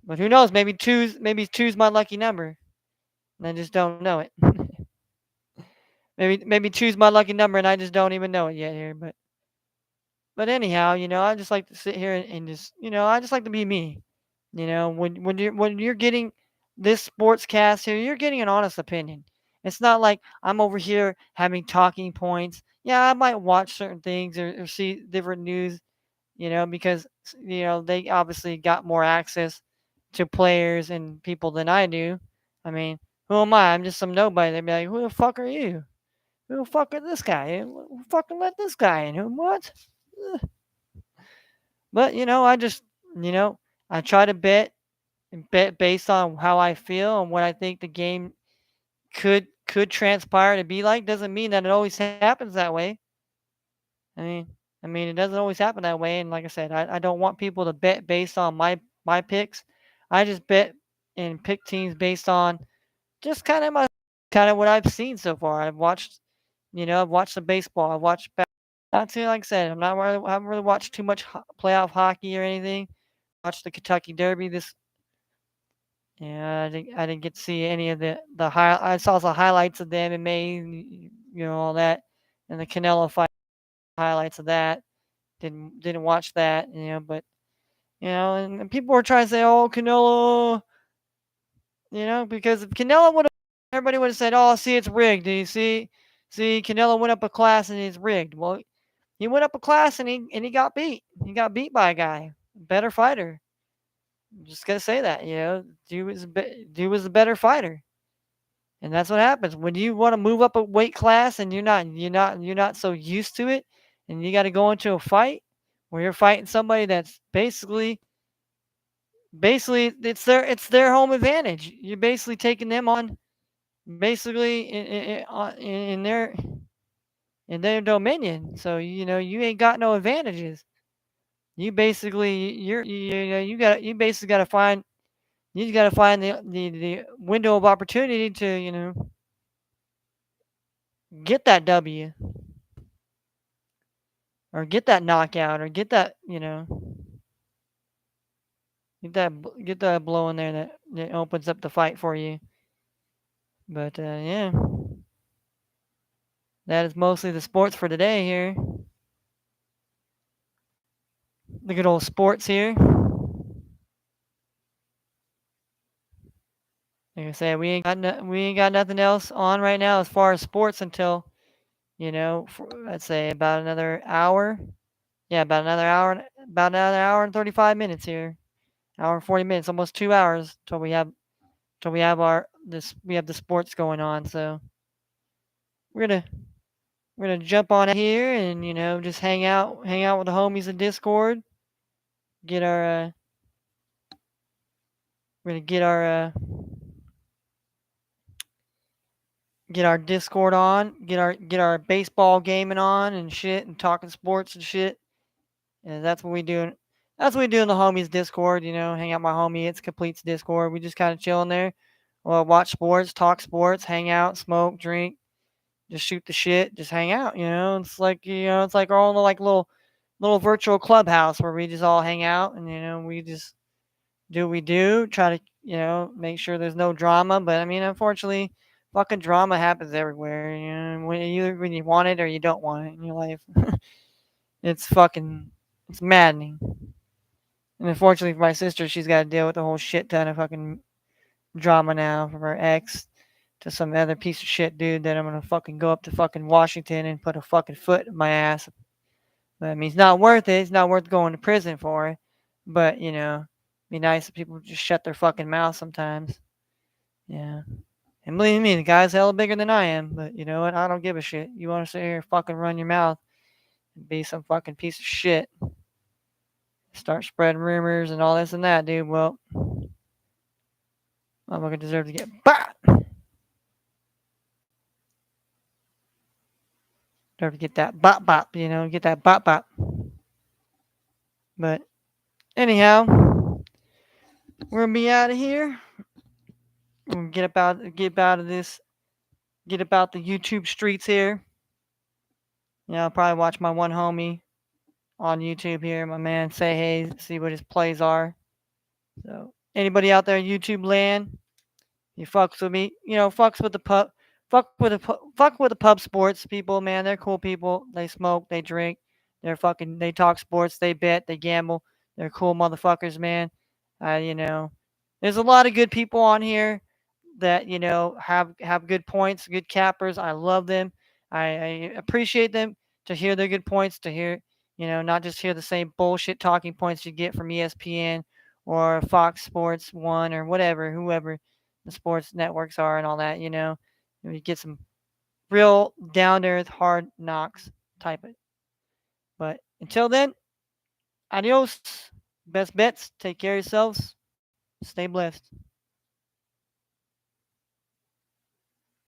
But who knows? Maybe two's my lucky number, and I just don't know it. Maybe two's my lucky number, and I just don't even know it yet here. But anyhow, I just like to sit here and just, I just like to be me. When you're getting this sports cast here, you're getting an honest opinion. It's not like I'm over here having talking points. Yeah, I might watch certain things or see different news, because they obviously got more access to players and people than I do. I mean, who am I? I'm just some nobody. They'd be like, "Who the fuck are you? Who the fuck is this guy? Who fucking let this guy in? Who what?" But I just I try to bet based on how I feel and what I think the game could transpire to be like. Doesn't mean that it always happens that way. I mean, it doesn't always happen that way. And like I said, I don't want people to bet based on my picks. I just bet and pick teams based on just kind of what I've seen so far. I've watched the baseball. I've watched not too like I said. I haven't really watched too much playoff hockey or anything. Watched the Kentucky Derby this. Yeah, I didn't get to see any of the high. I saw some highlights of the MMA, all that, and the Canelo fight highlights of that. Didn't watch that, but and people were trying to say, oh, Canelo, because if Canelo would have, everybody would have said, oh, see, it's rigged. Do you see, Canelo went up a class and it's rigged. Well, he went up a class and he got beat. He got beat by a guy, better fighter. I'm just gonna say that, dude was a better fighter. And that's what happens when you want to move up a weight class and you're not so used to it, and you got to go into a fight where you're fighting somebody that's basically it's their home advantage. You're basically taking them on basically in their dominion. So you ain't got no advantages. You basically you basically got to find the window of opportunity to get that W or get that knockout or get that get that blow in there that opens up the fight for you. But yeah, that is mostly the sports for today here. The good old sports here. Like I said, we ain't got nothing else on right now as far as sports until I'd say about another hour. Yeah, about another hour and 35 minutes here. Hour and 40 minutes, almost 2 hours till we have the sports going on. So we're gonna we're gonna jump on here and just hang out with the homies in Discord. Get our we're gonna get our get our Discord on, get our baseball gaming on and shit, and talking sports and shit. And that's what we do. That's what we do in the homies Discord. Hang out my homie. It's Completes Discord. We just kind of chill in there. Well, watch sports, talk sports, hang out, smoke, drink, just shoot the shit, just hang out. It's like our own like little virtual clubhouse where we just all hang out and we just do what we do. Try to make sure there's no drama. But I mean, unfortunately, fucking drama happens everywhere. When you want it or you don't want it in your life. It's maddening. And unfortunately for my sister, she's got to deal with a whole shit ton of fucking drama now from her ex to some other piece of shit dude that I'm gonna fucking go up to fucking Washington and put a fucking foot in my ass. But I mean, it's not worth it. It's not worth going to prison for it. But be nice if people just shut their fucking mouth sometimes. Yeah. And believe me, the guy's hella bigger than I am. But you know what? I don't give a shit. You want to sit here and fucking run your mouth and be some fucking piece of shit, start spreading rumors and all this and that, dude. Well, motherfucker deserves to get bop. Deserve to get that bop bop, get that bop bop. But anyhow, we're gonna be out of here. We're gonna get out of this, get about the YouTube streets here. I'll probably watch my one homie on YouTube here, my man. Say hey, see what his plays are. So anybody out there in YouTube land, he fucks with me. Fucks with the pub. Fuck with the pub sports people, man. They're cool people. They smoke, they drink, they talk sports, they bet, they gamble. They're cool motherfuckers, man. There's a lot of good people on here that have good points, good cappers. I love them. I appreciate them to hear their good points, to hear not just hear the same bullshit talking points you get from ESPN or Fox Sports One or whatever, whoever the sports networks are and all that. You get some real down to earth, hard knocks type it. But until then, adios. Best bets. Take care of yourselves. Stay blessed.